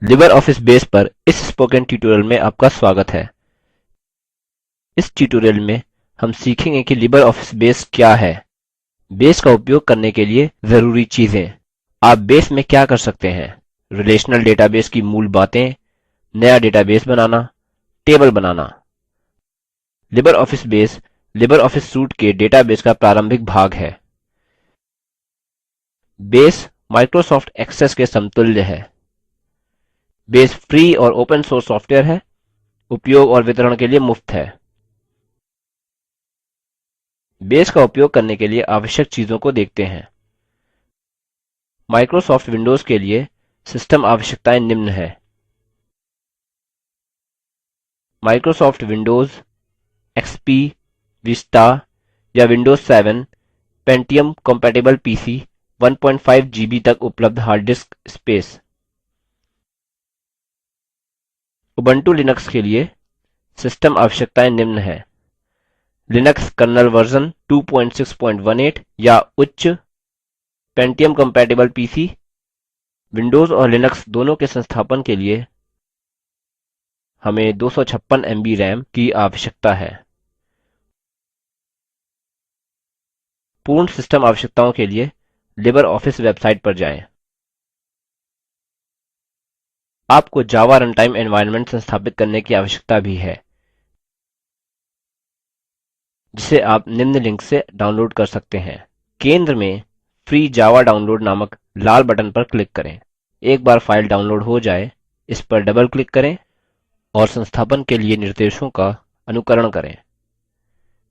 Libre office base पर इस spoken tutorial में आपका स्वागत है। इस ट्यूटोरियल में हम सीखेंगे कि लिबर ऑफिस बेस क्या है, बेस का उपयोग करने के लिए ज़रूरी चीज़ें, आप बेस में क्या कर सकते हैं, रिलेशनल डेटाबेस की मूल बातें, नया डेटाबेस बनाना, टेबल बनाना। LibreOffice Base LibreOffice suite के डेटाबेस का प्रारंभिक भाग है। बेस माइक्रोसॉफ्ट एक्सेस के समतुल्य है। बेस फ्री और ओपन सोर्स सॉफ्टवेयर है, उपयोग और वितरण के लिए मुफ्त है। बेस का उपयोग करने के लिए आवश्यक चीज़ों को देखते हैं। माइक्रोसॉफ्ट विंडोज़ के लिए सिस्टम आवश्यकताएं निम्न हैं। माइक्रोसॉफ्ट विंडोज़ एक्सपी, विस्टा या Windows 7 Pentium compatible PC 1.5 GB तक उपलब्ध hard disk space. Ubuntu Linux के लिए सिस्टम आवश्यकताएं निम्न हैं। लिनक्स कर्नेल वर्जन 2618 या उच्च, पेंटियम compatible पीसी। विंडोज़ और लिनक्स दोनों के संस्थापन के लिए हमें 256 MB रैम की आवश्यकता है। पूर्ण सिस्टम आवश्यकताओं के लिए लिबर ऑफिस वेबसाइट पर जाएं। आपको जावा रनटाइम एनवायरनमेंट संस्थापित करने की आवश्यकता भी है, जिसे आप निम्न लिंक से डाउनलोड कर सकते हैं। केंद्र में फ्री जावा डाउनलोड नामक लाल बटन पर क्लिक करें। एक बार फाइल डाउनलोड हो जाए, इस पर डबल क्लिक करें और संस्थापन के लिए निर्देशों का अनुकरण करें।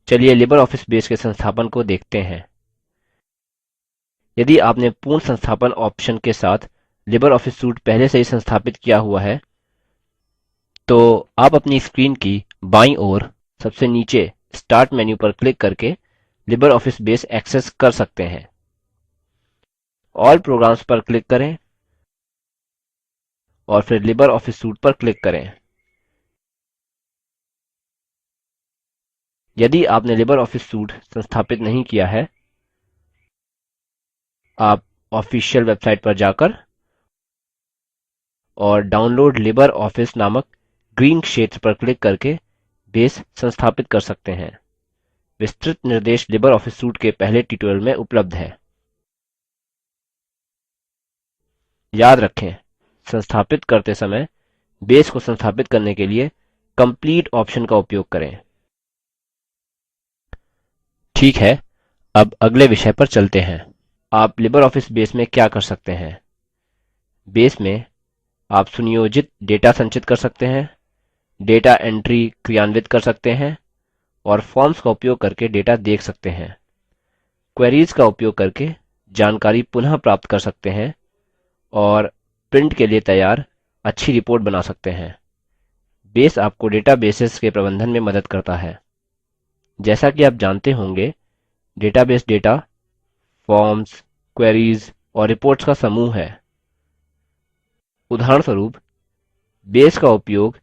चलिए लिबर ऑफिस बेस के संस्थापन को देखते हैं। यदि आपने पूर्ण संस्थापन ऑप्शन के साथ लिबर ऑफिस सूट पहले से ही संस्थापित किया हुआ है, तो आप अपनी स्क्रीन की बाईं ओर सबसे नीचे स्टार्ट मेन्यू पर क्लिक करके लिबर ऑफिस बेस एक्सेस कर सकते हैं। ऑल प्रोग्राम्स पर क्लिक करें और फिर लिबर ऑफिस सूट पर क्लिक करें। यदि आपने लिबर ऑफिस सूट संस्थापित नहीं किया है, आप ऑफिशियल वेबसाइट पर जाकर और डाउनलोड लिबर ऑफिस नामक ग्रीन क्षेत्र पर क्लिक करके बेस संस्थापित कर सकते हैं। विस्तृत निर्देश लिबर ऑफिस सूट के पहले ट्यूटोरियल में उपलब्ध है। याद रखें, संस्थापित करते समय बेस को संस्थापित करने के लिए कंप्लीट ऑप्शन का उपयोग करें। ठीक है, अब अगले विषय पर चलते हैं। आप लिबर ऑफिस बेस में क्या कर सकते हैं? बेस में आप सुनियोजित डेटा संचित कर सकते हैं, डेटा एंट्री क्रियान्वित कर सकते हैं और फॉर्म्स का उपयोग करके डेटा देख सकते हैं। क्वेरीज का उपयोग करके जानकारी पुनः प्राप्त कर सकते हैं और प्रिंट के लिए तैयार अच्छी रिपोर्ट बना सकते हैं। बेस आपको डेटाबेसेस के प्रबंधन में मदद करता है। जैसा कि आप जानते होंगे, डेटाबेस डेटा, फॉर्म्स, क्वेरीज और रिपोर्ट्स का समूह है। उदाहरणस्वरूप, बेस का उपयोग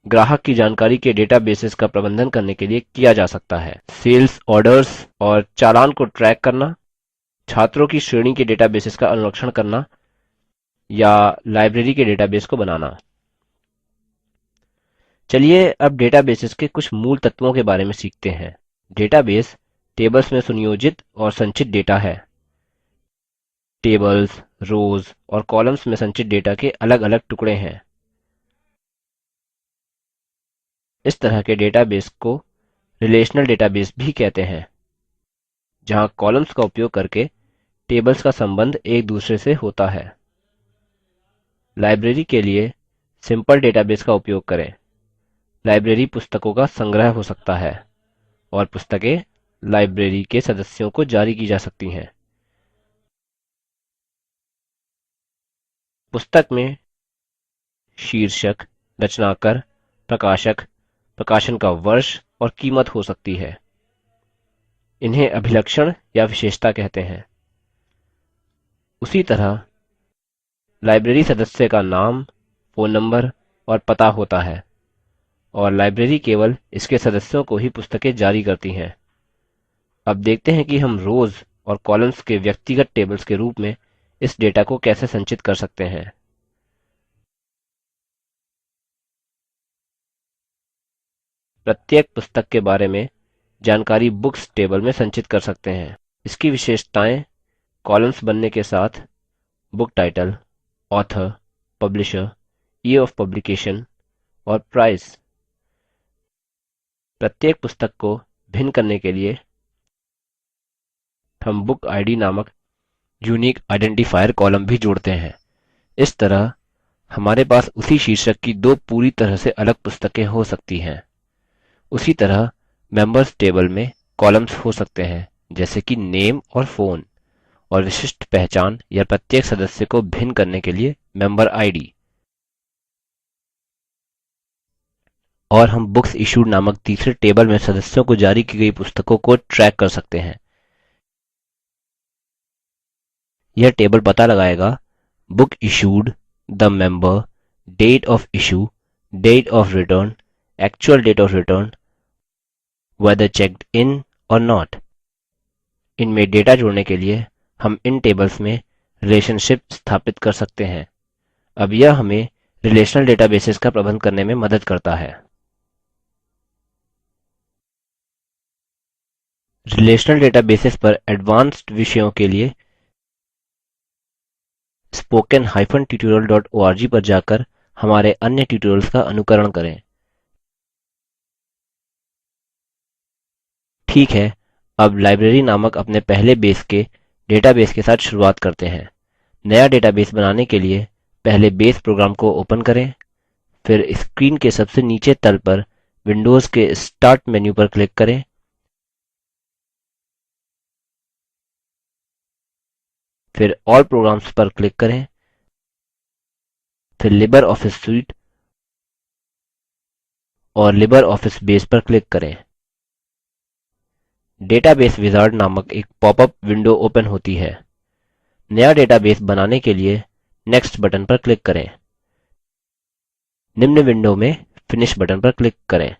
ग्राहक की जानकारी के डेटाबेसेस का प्रबंधन करने के लिए किया जा सकता है। सेल्स ऑर्डर्स और चालान को ट्रैक करना, छात्रों की श्रेणी के डेटाबेसेस का अनुरक्षण करना या लाइब्रेरी के डेटाबेस को बनाना। चलिए अब डेटाबेसेस के कुछ मूल तत्वों के बारे में सीखते हैं। डेटाबेस टेबल्स में सुनियोजित और संचित डेटा है। टेबल्स, रोज और कॉलम्स में संचित डेटा के अलग अलग टुकड़े हैं। इस तरह के डेटाबेस को रिलेशनल डेटाबेस भी कहते हैं, जहाँ कॉलम्स का उपयोग करके टेबल्स का संबंध एक दूसरे से होता है। लाइब्रेरी के लिए सिंपल डेटाबेस का उपयोग करें। लाइब्रेरी पुस्तकों का संग्रह हो सकता है और पुस्तकें लाइब्रेरी के सदस्यों को जारी की जा सकती हैं। पुस्तक में शीर्षक, रचनाकार, प्रकाशक, प्रकाशन का वर्ष और कीमत हो सकती है। इन्हें अभिलक्षण या विशेषता कहते हैं। उसी तरह लाइब्रेरी सदस्य का नाम, फोन नंबर और पता होता है और लाइब्रेरी केवल इसके सदस्यों को ही पुस्तकें जारी करती हैं। अब देखते हैं कि हम रोज और कॉलम्स के व्यक्तिगत टेबल्स के रूप में इस डेटा को कैसे संचित कर सकते हैं। प्रत्येक पुस्तक के बारे में जानकारी बुक्स टेबल में संचित कर सकते हैं। इसकी विशेषताएँ कॉलम्स बनने के साथ book title, author, publisher, year of publication और प्राइस। प्रत्येक पुस्तक को भिन्न करने के लिए हम बुक आईडी नामक यूनिक आइडेंटिफायर कॉलम भी जोड़ते हैं। इस तरह हमारे पास उसी शीर्षक की दो पूरी तरह से अलग पुस्तकें हो सकती हैं। उसी तरह मेंबर्स टेबल में कॉलम्स हो सकते हैं जैसे कि नेम और फ़ोन, और विशिष्ट पहचान या प्रत्येक सदस्य को भिन्न करने के लिए मेंबर आईडी। और हम बुक्स इश्यूड नामक तीसरे टेबल में सदस्यों को जारी की गई पुस्तकों को ट्रैक कर सकते हैं। यह टेबल पता लगाएगा book issued, the member, date of issue, date of return, actual date of return, whether checked in or not। इनमें डेटा जोड़ने के लिए हम इन टेबल्स में रिलेशनशिप स्थापित कर सकते हैं। अब यह हमें रिलेशनल डेटाबेसेस का प्रबंध करने में मदद करता है। रिलेशनल डेटाबेसेस पर एडवांस्ड विषयों के लिए spoken-tutorial.org पर जाकर हमारे अन्य ट्यूटोरियल्स का अनुकरण करें। ठीक है, अब लाइब्रेरी नामक अपने पहले बेस के डेटाबेस के साथ शुरुआत करते हैं। नया डेटाबेस बनाने के लिए पहले बेस प्रोग्राम को ओपन करें, फिर स्क्रीन के सबसे नीचे तल पर विंडोज के स्टार्ट मेन्यू पर क्लिक करें। फिर ऑल प्रोग्राम्स पर क्लिक करें, फिर लिबर ऑफिस सूट और लिबर ऑफिस बेस पर क्लिक करें। डेटाबेस विजार्ड नामक एक पॉपअप विंडो ओपन होती है। नया डेटाबेस बनाने के लिए नेक्स्ट बटन पर क्लिक करें। निम्न विंडो में फिनिश बटन पर क्लिक करें।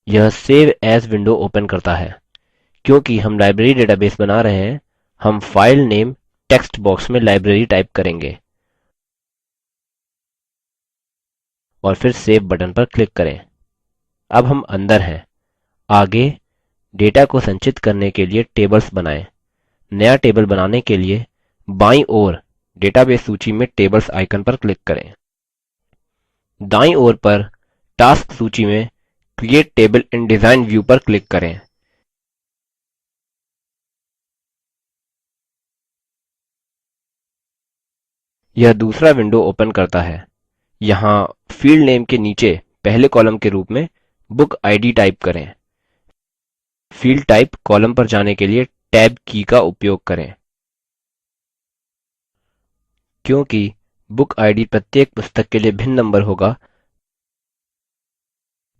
यह सेव एज विंडो ओपन करता है। क्योंकि हम लाइब्रेरी डेटाबेस बना रहे हैं, हम फाइल नेम टेक्स्ट बॉक्स में लाइब्रेरी टाइप करेंगे और फिर सेव बटन पर क्लिक करें। अब हम अंदर हैं। आगे डेटा को संचित करने के लिए टेबल्स बनाएँ। नया टेबल बनाने के लिए बाईं ओर डेटाबेस सूची में टेबल्स आइकन पर क्लिक करें। दाईं ओर पर टास्क सूची में क्रिएट टेबल इन डिजाइन व्यू पर क्लिक करें। यह दूसरा विंडो ओपन करता है। यहाँ फील्ड नेम के नीचे पहले कॉलम के रूप में बुक आईडी टाइप करें। फील्ड टाइप कॉलम पर जाने के लिए टैब की का उपयोग करें। क्योंकि बुक आईडी प्रत्येक पुस्तक के लिए भिन्न नंबर होगा,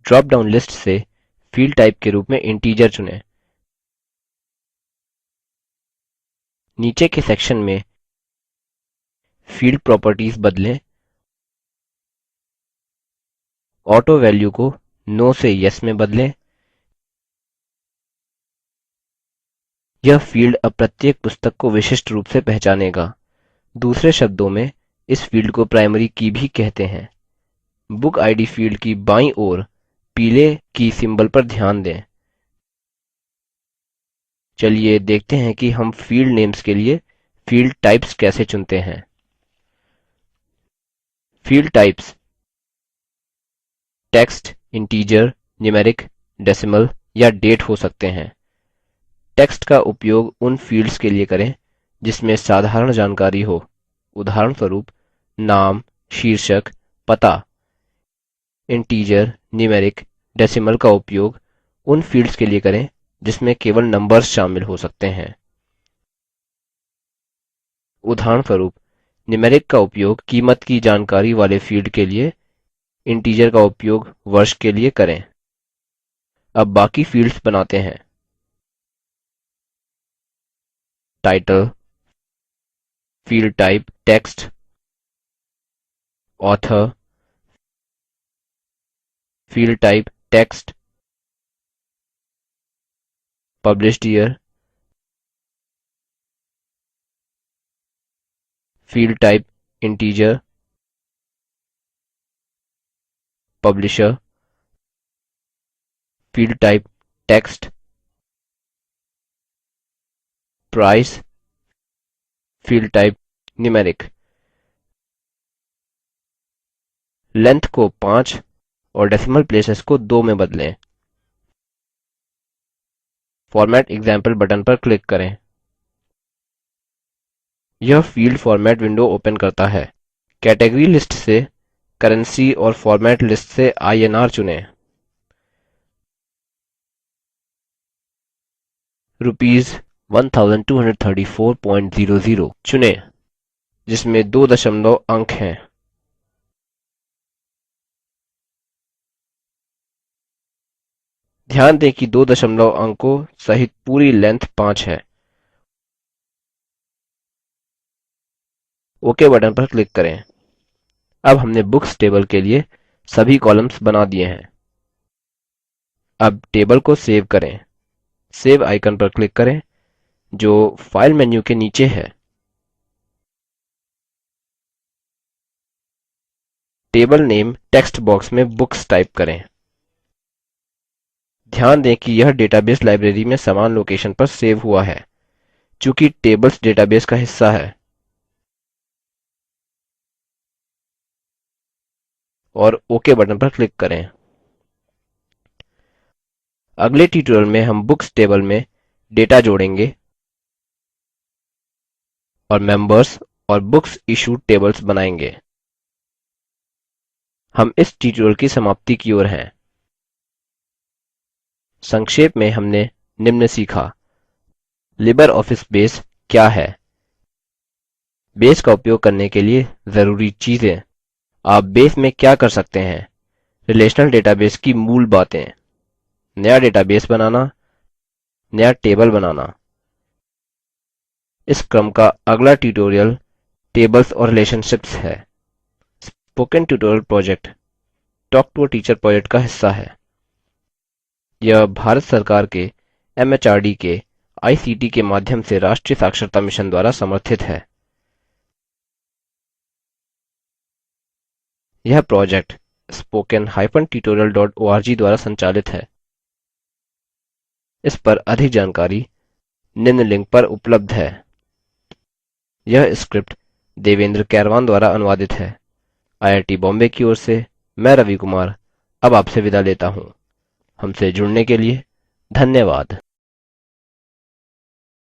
ड्रॉप डाउन लिस्ट से फील्ड टाइप के रूप में इंटीजर चुनें। नीचे के सेक्शन में फील्ड प्रॉपर्टीज बदलें। ऑटो वैल्यू को नो से येस में बदलें। यह फील्ड अब प्रत्येक पुस्तक को विशिष्ट रूप से पहचानेगा। दूसरे शब्दों में इस फील्ड को प्राइमरी की भी कहते हैं। बुक आईडी फील्ड की बाईं ओर पीले की सिंबल पर ध्यान दें। चलिए देखते हैं कि हम फील्ड नेम्स के लिए फील्ड टाइप्स कैसे चुनते हैं। Field types text, integer, numeric, decimal या डेट हो सकते हैं। टेक्स्ट का उपयोग उन फील्ड्स के लिए करें जिसमें साधारण जानकारी हो, उदाहरणस्वरूप नाम, शीर्षक, पता। इंटीजर, न्यूमेरिक, डेसिमल का उपयोग उन फील्ड्स के लिए करें जिसमें केवल नंबर्स शामिल हो सकते हैं। उदाहरणस्वरूप न्यूमेरिक का उपयोग कीमत की जानकारी वाले फील्ड के लिए, इंटीजर का उपयोग वर्ष के लिए करें। अब बाकी फील्ड्स बनाते हैं। Title, field type text, author, field type text, published year, field type integer, publisher, field type text, price, field type numeric, length को 5 और decimal places को 2 में बदलें। Format Example बटन पर क्लिक करें। यह field format विंडो ओपन करता है। कैटेगरी लिस्ट से करेंसी और फॉर्मेट लिस्ट से INR चुनें। ₹1234.00 चुनें, जिसमें 2 दशमलव अंक हैं। ध्यान दें कि 2 दशमलव अंकों सहित पूरी लेंथ 5 है। ओके बटन पर क्लिक करें। अब हमने बुक्स टेबल के लिए सभी कॉलम्स बना दिए हैं। अब टेबल को सेव करें। सेव आइकन पर क्लिक करें, जो फाइल मेन्यू के नीचे है। टेबल नेम टेक्स्ट बॉक्स में बुक्स टाइप करें। ध्यान दें कि यह डेटाबेस लाइब्रेरी में समान लोकेशन पर सेव हुआ है, चूँकि टेबल्स डेटाबेस का हिस्सा है। और ओके बटन पर क्लिक करें। अगले ट्यूटोरियल में हम बुक्स टेबल में डेटा जोड़ेंगे और मेंबर्स और बुक्स इश्यूड टेबल्स बनाएंगे। हम इस ट्यूटोरियल की समाप्ति की ओर हैं। संक्षेप में हमने निम्न सीखा। लिबर ऑफिस बेस क्या है, बेस का उपयोग करने के लिए जरूरी चीजें, आप बेस में क्या कर सकते हैं, रिलेशनल डेटाबेस की मूल बातें, नया डेटाबेस बनाना, नया टेबल बनाना। इस क्रम का अगला ट्यूटोरियल टेबल्स और रिलेशनशिप्स है। Spoken tutorial project talk to a teacher project का हिस्सा है। यह भारत सरकार के MHRD के ICT के माध्यम से राष्ट्रीय साक्षरता मिशन द्वारा समर्थित है। यह प्रोजेक्ट spoken-tutorial.org द्वारा संचालित है। इस पर अधिक जानकारी निम्न लिंक पर उपलब्ध है। यह स्क्रिप्ट देवेंद्र कैरवान द्वारा अनुवादित है। IIT बॉम्बे की ओर से मैं रवि कुमार अब आपसे विदा लेता हूँ। हमसे जुड़ने के लिए धन्यवाद।